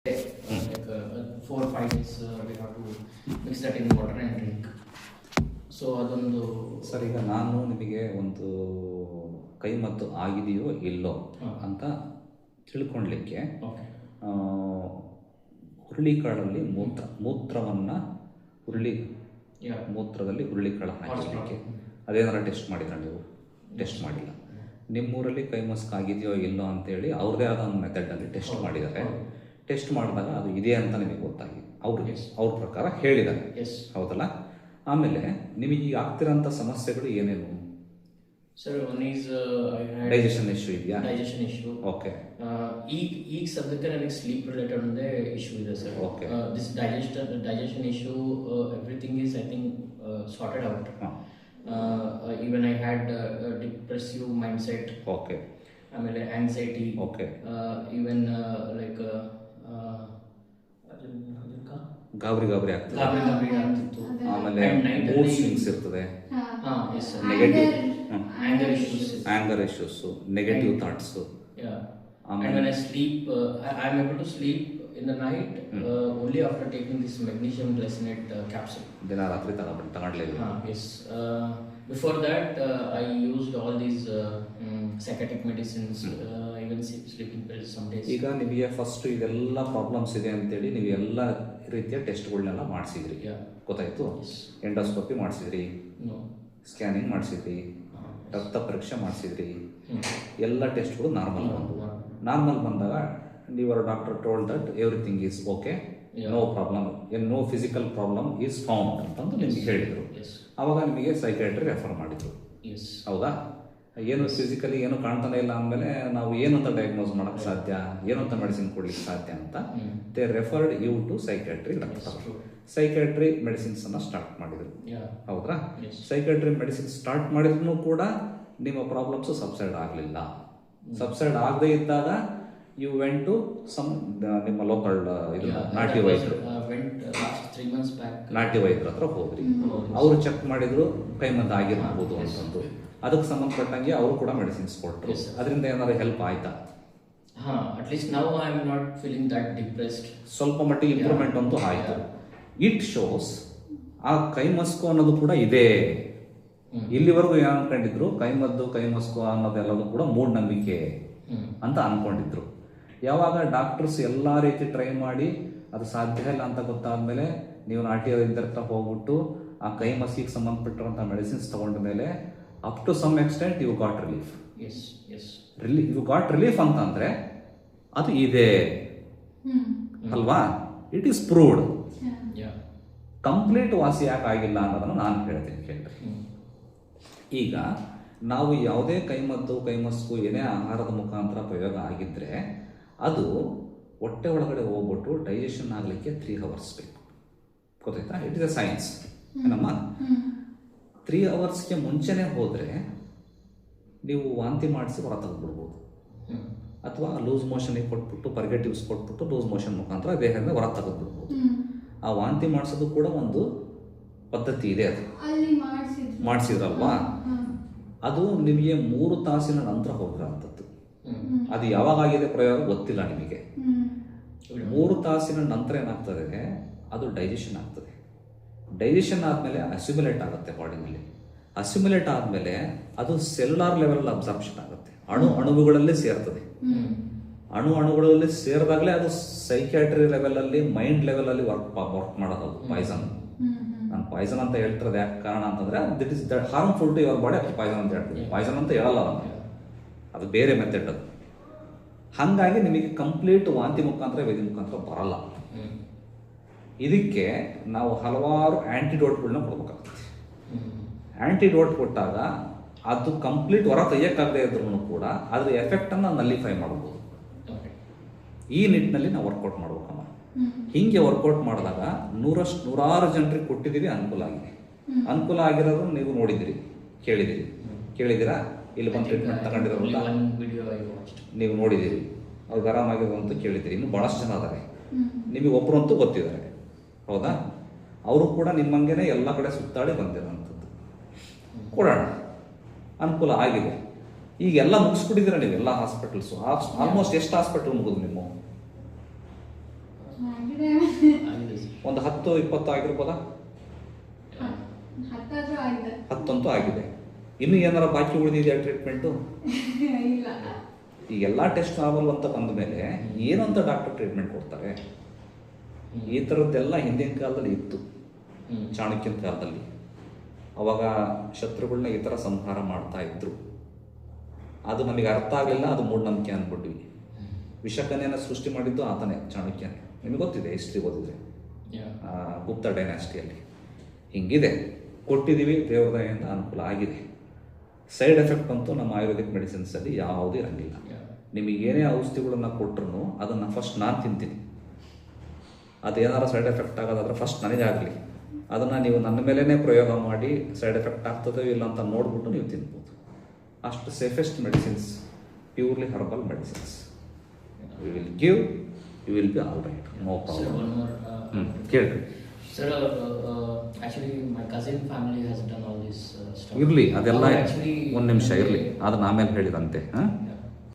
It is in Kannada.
4 or 5 days we have to mix that in water and drink. So ಅದೊಂದು ಸರ್, ಈಗ ನಾನು ನಿಮಗೆ ಒಂದು ಕೈಮದ್ದು ಆಗಿದೆಯೋ ಇಲ್ಲೋ ಅಂತ ತಿಳ್ಕೊಳ್ಲಿಕ್ಕೆ ಹುರುಳಿಕಾಳಲ್ಲಿ ಮೂತ್ರವನ್ನು ಮೂತ್ರದಲ್ಲಿ ಹುರುಳಿಕಾಳು ಹಾಕಲಿಕ್ಕೆ ಅದೇನಾರ ಟೆಸ್ಟ್ ಮಾಡಿದ್ರೆ ನೀವು ಟೆಸ್ಟ್ ಮಾಡಿಲ್ಲ. ನಿಮ್ಮೂರಲ್ಲಿ ಕೈ ಮಸ್ಕ್ ಆಗಿದೆಯೋ ಇಲ್ಲೋ ಅಂತೇಳಿ ಅವ್ರದೇ ಆದ ಒಂದು ಮೆಥಡಲ್ಲಿ ಟೆಸ್ಟ್ ಮಾಡಿದ್ದಾರೆ. ಟೆಸ್ಟ್ ಮಾಡಿದಾಗ ಅದು ಇದೆ ಅಂತ ನಿಮಗೆ ಗೊತ್ತಾಗಿದೆ, ಅವ್ರ ಪ್ರಕಾರ ಹೇಳಿದ್ದಾರೆ, ಹೌದಲ್ಲ? ಆಮೇಲೆ ನಿಮಗೆ ಈಗ ಆಗ್ತಿರೋಂಥ ಸಮಸ್ಯೆಗಳು ಏನೇನು? Sir, one is digestion issue ಇದೆಯಾ? Digestion issue. ಓಕೆ. ಈಗ ಸದ್ಯಕ್ಕೆ ನನಗೆ ಸ್ಲೀಪ್ ರಿಲೇಟೆಡ್ ಒಂದೇ ಇಶ್ಯೂ ಇದೆ sir. Okay. This digestion issue everything is I think sorted out. Even I had depressive mind set. Okay. ಆಮೇಲೆ ಆಂಗ್ಸೈಟಿ. ಓಕೆ. ಈವನ್ ಲೈಕ್ ಗಾಬರಿ ಆಗ್ತದೆ. ಆಗ್ತಿತ್ತು. ಆಮೇಲೆ ಮೂಡ್ ಸ್ವಿಂಗ್ಸ್ ಇರ್ತದೆ, negative anger issues, negative thoughts. And when I sleep, I am able to sleep in the night only after taking this magnesium glycinate capsule. ದಿನ ರಾತ್ರಿ ತಗೊಂಡ್ಲೇಬೇಕು. Yes. Before that, I used all these psychiatric medicines, even sleeping pills some days. ಈಗ ನಿಮಗೆ ಫಸ್ಟ್ ಇದೆಲ್ಲ ಪ್ರಾಬ್ಲಮ್ಸ್ ಇದೆ ಅಂತೇಳಿ ನೀವು ಎಲ್ಲ ರೀತಿಯ ಟೆಸ್ಟ್ಗಳನ್ನೆಲ್ಲ ಮಾಡಿಸಿದ್ರಿ, ಗೊತ್ತಾಯ್ತು? ಎಂಡೋಸ್ಕೋಪಿ ಮಾಡಿಸಿದ್ರಿ, ಸ್ಕ್ಯಾನಿಂಗ್ ಮಾಡಿಸಿದ್ರಿ, ರಕ್ತ ಪರೀಕ್ಷೆ ಮಾಡಿಸಿದ್ರಿ, ಎಲ್ಲ ಟೆಸ್ಟ್ಗಳು ನಾರ್ಮಲ್ ಬಂದವು. ನಾರ್ಮಲ್ ಬಂದಾಗ your doctor told that everything is okay, no problem, no physical problem is found ಅಂತಂದು ನಿಮಗೆ ಹೇಳಿದರು. ಆವಾಗ ನಿಮಗೆ ಸೈಕ್ಯಾಟ್ರಿ ರೆಫರ್ ಮಾಡಿದ್ರು, ಹೌದಾ? ಏನು ಫಿಸಿಕಲಿ ಏನು ಕಾಣ್ತಾನೆ ಇಲ್ಲ ಅಂದಮೇಲೆ ನಾವು ಏನಂತ ಡಯಾಗ್ನೋಸ್ ಮಾಡೋಕ್ಕೆ ಸಾಧ್ಯ, ಏನಂತ ಮೆಡಿಸಿನ್ ಕೊಡ್ಲಿಕ್ಕೆ ಸಾಧ್ಯ ಅಂತ they referred you to psychiatry doctor. Psychiatry medicines ಅನ್ನ ಸ್ಟಾರ್ಟ್ ಮಾಡಿದ್ರು, ಹೌದಾ? ಸೈಕ್ಯಾಟ್ರಿ ಮೆಡಿಸಿನ್ ಸ್ಟಾರ್ಟ್ ಮಾಡಿದ್ರು ಕೂಡ ನಿಮ್ಮ ಪ್ರಾಬ್ಲಮ್ಸ್ ಸಬ್ಸೈಡ್ ಆಗಲಿಲ್ಲ. ಸಬ್ಸೈಡ್ ಆಗದೆ ಇದ್ದಾಗ ಯು ವೆಂಟ್ ಟು ಸಮ್ ನಿಮ್ಮ ಲೋಕಲ್ ನಾಟಿ ವೈದ್ಯರು, ನಾಟಿ ವೈದ್ಯರ ಹತ್ರ ಹೋದ್ರಿ. ಅವರು ಚೆಕ್ ಮಾಡಿದ್ರು ಕೈಮದ್ದು ಆಗಿರ್ಬೋದು ಅಂತಂದು. ಅದಕ್ಕೆ ಸಂಬಂಧಪಟ್ಟಂಗೆ ಅವರು ಕೂಡ ಮೆಡಿಸಿನ್ಸ್ ಕೊಟ್ಟರು. ಅದರಿಂದ ಏನಾದ್ರು ಹೆಲ್ಪ್ ಆಯ್ತಾ? At least now I am not feeling that depressed. ಸ್ವಲ್ಪ ಮಟ್ಟಿಗೆ ಇಂಪ್ರೂವ್ಮೆಂಟ್ ಅಂತೂ ಆಯ್ತು. ಇಟ್ ಶೋಸ್ ಆ ಕೈಮಸ್ಕು ಅನ್ನೋದು ಕೂಡ ಇದೆ. ಇಲ್ಲಿವರೆಗೂ ಏನು ಅನ್ಕೊಂಡಿದ್ರು, ಕೈಮಸ್ಕು ಅನ್ನೋದೆಲ್ಲದು ಕೂಡ ಮೂಢನಂಬಿಕೆ ಅಂತ ಅನ್ಕೊಂಡಿದ್ರು. ಯಾವಾಗ ಡಾಕ್ಟರ್ಸ್ ಎಲ್ಲ ರೀತಿ ಟ್ರೈ ಮಾಡಿ ಅದು ಸಾಧ್ಯ ಇಲ್ಲ ಅಂತ ಗೊತ್ತಾದ್ಮೇಲೆ ನೀವು ನಾಟಿ ವೈದ್ಯರ ಹತ್ರ ಹೋಗ್ಬಿಟ್ಟು ಆ ಕೈಮಸ್ಕಿಗೆ ಸಂಬಂಧಪಟ್ಟಿರುವಂಥ ಮೆಡಿಸಿನ್ಸ್ ತಗೊಂಡ ಮೇಲೆ up to some extent you got relief. You got relief ಅಂತಂದ್ರೆ ಅದು ಇದೆ ಅಲ್ವಾ? It is proved. ಕಂಪ್ಲೀಟ್ ವಾಸಿ ಯಾಕೆ ಆಗಿಲ್ಲ ಅನ್ನೋದನ್ನು ನಾನು ಹೇಳ್ತೀನಿ, ಕೇಳ್ರಿ. ಈಗ ನಾವು ಯಾವುದೇ ಕೈಮಸ್ಕು ಏನೇ ಆಹಾರದ ಮುಖಾಂತರ ಪ್ರಯೋಗ ಆಗಿದ್ರೆ ಅದು ಹೊಟ್ಟೆ ಒಳಗಡೆ ಹೋಗ್ಬಿಟ್ಟು ಡೈಜೆಷನ್ ಆಗಲಿಕ್ಕೆ 3 hours ಬೇಕು, ಗೊತ್ತಾಯ್ತಾ? ಇಟ್ ಇಸ್ ಎ ಸೈನ್ಸ್ ಏನಮ್ಮ. 3 hours ಮುಂಚೆನೇ ಹೋದರೆ ನೀವು ವಾಂತಿ ಮಾಡಿಸಿ ಹೊರ ತೆಗೆದ್ಬಿಡ್ಬೋದು, ಅಥವಾ ಲೂಸ್ ಮೋಷನ್ಗೆ ಕೊಟ್ಬಿಟ್ಟು ಪರ್ಗೆಟಿವ್ಸ್ ಕೊಟ್ಬಿಟ್ಟು ಲೂಸ್ ಮೋಷನ್ ಮುಖಾಂತರ ದೇಹದಿಂದ ಹೊರ ತೆಗೆದ್ಬಿಡ್ಬೋದು. ಆ ವಾಂತಿ ಮಾಡಿಸೋದು ಕೂಡ ಒಂದು ಪದ್ಧತಿ ಇದೆ, ಅದು ಮಾಡಿಸಿದ್ರಲ್ವಾ? ಅದು ನಿಮಗೆ 3 ತಾಸಿನ ನಂತರ ಹೋಗಿರೋಂಥದ್ದು. ಅದು ಯಾವಾಗಾಗಿದೆ ಪ್ರಯೋಗ ಗೊತ್ತಿಲ್ಲ ನಿಮಗೆ. 3 ತಾಸಿನ ನಂತರ ಏನಾಗ್ತದೆ, ಅದು ಡೈಜೆಷನ್ ಆಗ್ತದೆ. ಡೈಜೆಷನ್ ಆದಮೇಲೆ ಅಸ್ಯುಮಿಲೇಟ್ ಆಗುತ್ತೆ ಬಾಡಿನಲ್ಲಿ. ಅಸ್ಯುಮಿಲೇಟ್ ಆದಮೇಲೆ ಅದು ಸೆಲ್ಯುಲಾರ್ ಲೆವೆಲ್ ಅಬ್ಸಾರ್ಪ್ಷನ್ ಆಗುತ್ತೆ, ಅಣುಗಳಲ್ಲಿ ಸೇರ್ತದೆ. ಅಣುಗಳಲ್ಲಿ ಸೇರಿದಾಗಲೇ ಅದು ಸೈಕ್ಯಾಟ್ರಿ ಲೆವೆಲಲ್ಲಿ, ಮೈಂಡ್ ಲೆವೆಲಲ್ಲಿ ವರ್ಕ್ ಮಾಡೋದು. ಅದು ಪಾಯ್ಸನ್. ನಾನು ಪಾಯ್ಸನ್ ಅಂತ ಹೇಳ್ತಿರೋದು ಯಾಕೆ ಕಾರಣ ಅಂತಂದ್ರೆ it is that harmful to your body. ಅದು ಪಾಯ್ಸನ್ ಅಂತ ಹೇಳ್ತೀನಿ, ಪಾಯ್ಸನ್ ಅಂತ ಹೇಳಲ್ಲ ನಾನು, ಅದು ಬೇರೆ ಮೆಥಡ್ ಅದು. ಹಾಗಾಗಿ ನಿಮಗೆ ಕಂಪ್ಲೀಟ್ ವಾಂತಿ ಮುಖಾಂತರ ವೇದಿ ಮುಖಾಂತರ ಬರಲ್ಲ. ಇದಕ್ಕೆ ನಾವು ಹಲವಾರು ಆಂಟಿಡೋಟ್ಗಳನ್ನ ಕೊಡ್ಬೇಕಾಗ್ತದೆ. ಆಂಟಿಡೋಟ್ ಕೊಟ್ಟಾಗ ಅದು ಕಂಪ್ಲೀಟ್ ಹೊರ ತೆಗಿಯಕ್ಕಾಗದೇ ಇದ್ರೂ ಕೂಡ ಅದ್ರ ಎಫೆಕ್ಟನ್ನು ನಲ್ಲಿಫೈ ಮಾಡ್ಬೋದು. ಈ ನಿಟ್ಟಿನಲ್ಲಿ ನಾವು ವರ್ಕೌಟ್ ಮಾಡ್ಬೇಕಮ್ಮ. ಹಿಂಗೆ ವರ್ಕೌಟ್ ಮಾಡಿದಾಗ 100 ಜನರಿಗೆ ಕೊಟ್ಟಿದ್ದೀವಿ, ಅನುಕೂಲ ಆಗಿದೆ. ಅನುಕೂಲ ಆಗಿರೋದು ನೀವು ನೋಡಿದಿರಿ, ಕೇಳಿದಿರಾ? ಇಲ್ಲಿ ಬಂದು ಟ್ರೀಟ್ಮೆಂಟ್ ತಗೊಂಡಿರೋಲ್ಲ ನೀವು ನೋಡಿದ್ದೀರಿ, ಅವ್ರಿಗೆ ಆರಾಮಾಗಿರೋ ಅಂತ ಕೇಳಿದ್ದೀರಿ. ಇನ್ನು ಭಾಳಷ್ಟು ಜನ ಅದಾರೆ, ನಿಮಗೆ ಒಬ್ಬರಂತೂ ಗೊತ್ತಿದ್ದಾರೆ, ಹೌದಾ? ಅವರು ಕೂಡ ನಿಮ್ಮಂಗೆನೆ ಎಲ್ಲ ಕಡೆ ಸುತ್ತಾಡಿ ಬಂದಿರೋಂಥದ್ದು. ಕೊಡೋಣ, ಅನುಕೂಲ ಆಗಿದೆ. ಈಗೆಲ್ಲ ಮುಗಿಸ್ಬಿಟ್ಟಿದ್ದೀರ ನೀವು ಎಲ್ಲ ಹಾಸ್ಪಿಟಲ್ಸು. ಆಲ್ಮೋಸ್ಟ್ ಎಷ್ಟು ಹಾಸ್ಪಿಟಲ್ ಮುಗಿದು ನಿಮ್ಮ? ಆಗಿದೆ. ಆಗಿದೆ sir. ಒಂದು 10-20 ಆಗಿರ್ಬೋದಾ? 10 ಆಗಿದೆ. 10 ಅಂತೂ ಆಗಿದೆ. ಇನ್ನು ಏನಾರ ಬಾಕಿ ಉಳಿದಿದೆಯಾ ಟ್ರೀಟ್ಮೆಂಟು? ಇಲ್ಲ. ಈ ಎಲ್ಲ ಟೆಸ್ಟ್ ನಾರ್ಮಲ್ ಅಂತ ಬಂದ ಮೇಲೆ ಏನಂತ ಡಾಕ್ಟರ್ ಟ್ರೀಟ್ಮೆಂಟ್ ಕೊಡ್ತಾರೆ? ಈ ಥರದ್ದೆಲ್ಲ ಹಿಂದಿನ ಕಾಲದಲ್ಲಿ ಇತ್ತು, ಚಾಣಕ್ಯನ ಕಾಲದಲ್ಲಿ. ಅವಾಗ ಶತ್ರುಗಳನ್ನ ಈ ಥರ ಸಂಹಾರ ಮಾಡ್ತಾ ಇದ್ರು. ಅದು ನಮಗೆ ಅರ್ಥ ಆಗಲಿಲ್ಲ, ಅದು ಮೂಢನಂಬಿಕೆ ಅಂದ್ಬಿಟ್ವಿ. ವಿಷಕನ್ಯನ ಸೃಷ್ಟಿ ಮಾಡಿದ್ದು ಆತನೇ, ಚಾಣಕ್ಯನೇ. ನಿಮಗೆ ಗೊತ್ತಿದೆ, ಹಿಸ್ಟ್ರಿ ಓದಿದ್ರೆ, ಗುಪ್ತ ಡೈನಾಸ್ಟಿಯಲ್ಲಿ. ಹಿಂಗಿದೆ, ಕೊಟ್ಟಿದ್ದೀವಿ, ದೇವರ ದಯೆಯಿಂದ ಅನುಕೂಲ ಆಗಿದೆ. ಸೈಡ್ ಎಫೆಕ್ಟ್ ಅಂತೂ ನಮ್ಮ ಆಯುರ್ವೇದಿಕ್ ಮೆಡಿಸಿನ್ಸಲ್ಲಿ ಯಾವುದೂ ಇರಂಗಿಲ್ಲ. ನಿಮಗೆ ಏನೇ ಔಷಧಿಗಳನ್ನು ಕೊಟ್ಟರು ಅದನ್ನು ಫಸ್ಟ್ ನಾನು ತಿಂತೀನಿ. ಅದೇನಾರು ಸೈಡ್ ಎಫೆಕ್ಟ್ ಆಗೋದಾದ್ರೆ ಫಸ್ಟ್ ನನಗಾಗಲಿ, ಅದನ್ನು ನೀವು ನನ್ನ ಮೇಲೇ ಪ್ರಯೋಗ ಮಾಡಿ ಸೈಡ್ ಎಫೆಕ್ಟ್ ಆಗ್ತದೋ ಇಲ್ಲ ಅಂತ ನೋಡ್ಬಿಟ್ಟು ನೀವು ತಿನ್ಬೋದು. ಅಷ್ಟು safest medicines, purely herbal medicines. We will give, you will be all right, no Sir, problem. one more. ಕೇಳ್ರಿ Sir, actually, my cousin family has done all this stuff. ಇರಲಿ, ಅದೆಲ್ಲ Actually, ಒಂದು ನಿಮಿಷ ಇರಲಿ, ಅದನ್ನ ಆಮೇಲೆ ಹೇಳಿದಂತೆ. ಹಾಂ, Yeah.